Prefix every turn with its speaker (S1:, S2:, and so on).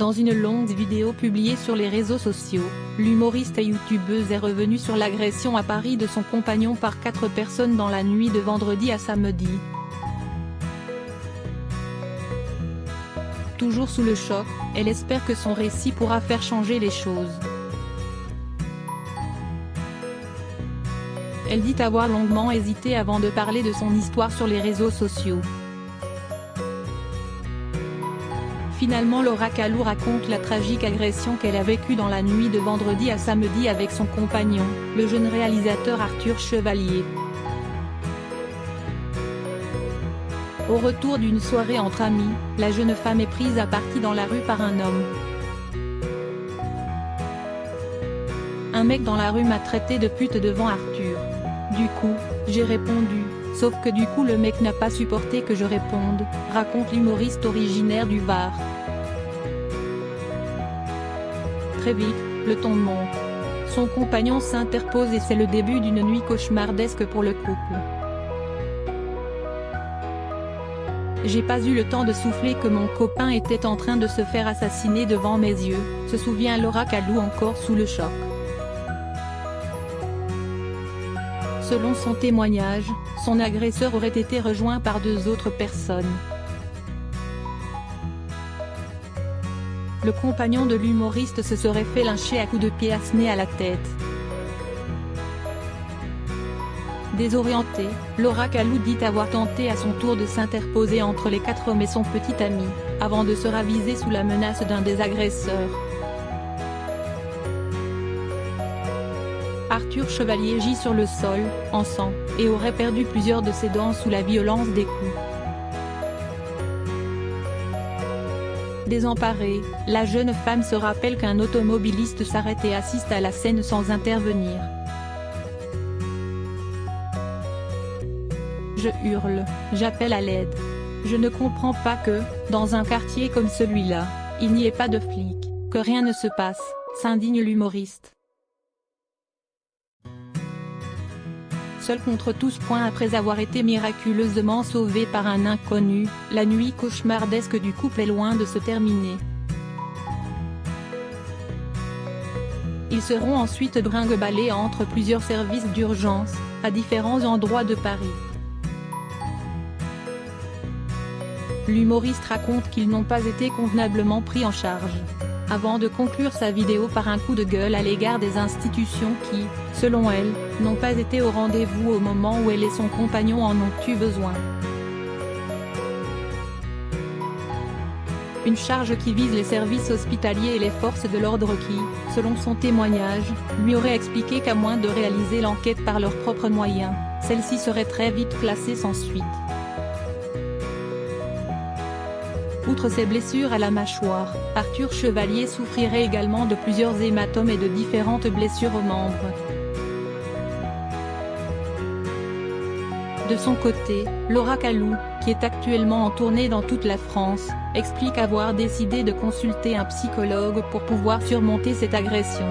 S1: Dans une longue vidéo publiée sur les réseaux sociaux, l'humoriste et youtubeuse est revenue sur l'agression à Paris de son compagnon par 4 personnes dans la nuit de vendredi à samedi. Toujours sous le choc, elle espère que son récit pourra faire changer les choses. Elle dit avoir longuement hésité avant de parler de son histoire sur les réseaux sociaux. Finalement, Laura Calou raconte la tragique agression qu'elle a vécue dans la nuit de vendredi à samedi avec son compagnon, le jeune réalisateur Arthur Chevalier. Au retour d'une soirée entre amis, la jeune femme est prise à partie dans la rue par un homme. Un mec dans la rue m'a traité de pute devant Arthur. Du coup, j'ai répondu, sauf que du coup le mec n'a pas supporté que je réponde, raconte l'humoriste originaire du Var. Très vite, le ton monte. Son compagnon s'interpose et c'est le début d'une nuit cauchemardesque pour le couple. J'ai pas eu le temps de souffler que mon copain était en train de se faire assassiner devant mes yeux, se souvient Laura Calou encore sous le choc. Selon son témoignage, son agresseur aurait été rejoint par 2 autres personnes. Le compagnon de l'humoriste se serait fait lyncher à coups de pied-à-nez à la tête. Désorientée, Laura Calou dit avoir tenté à son tour de s'interposer entre les 4 hommes et son petit ami, avant de se raviser sous la menace d'un des agresseurs. Arthur Chevalier gît sur le sol, en sang, et aurait perdu plusieurs de ses dents sous la violence des coups. Désemparée, la jeune femme se rappelle qu'un automobiliste s'arrête et assiste à la scène sans intervenir. Je hurle, j'appelle à l'aide. Je ne comprends pas que, dans un quartier comme celui-là, il n'y ait pas de flics, que rien ne se passe, s'indigne l'humoriste. Seul contre tous. Après avoir été miraculeusement sauvé par un inconnu, la nuit cauchemardesque du couple est loin de se terminer. Ils seront ensuite brinque-ballés entre plusieurs services d'urgence, à différents endroits de Paris. L'humoriste raconte qu'ils n'ont pas été convenablement pris en charge, avant de conclure sa vidéo par un coup de gueule à l'égard des institutions qui, selon elle, n'ont pas été au rendez-vous au moment où elle et son compagnon en ont eu besoin. Une charge qui vise les services hospitaliers et les forces de l'ordre qui, selon son témoignage, lui aurait expliqué qu'à moins de réaliser l'enquête par leurs propres moyens, celle-ci serait très vite classée sans suite. Outre ses blessures à la mâchoire, Arthur Chevalier souffrirait également de plusieurs hématomes et de différentes blessures aux membres. De son côté, Laura Calou, qui est actuellement en tournée dans toute la France, explique avoir décidé de consulter un psychologue pour pouvoir surmonter cette agression.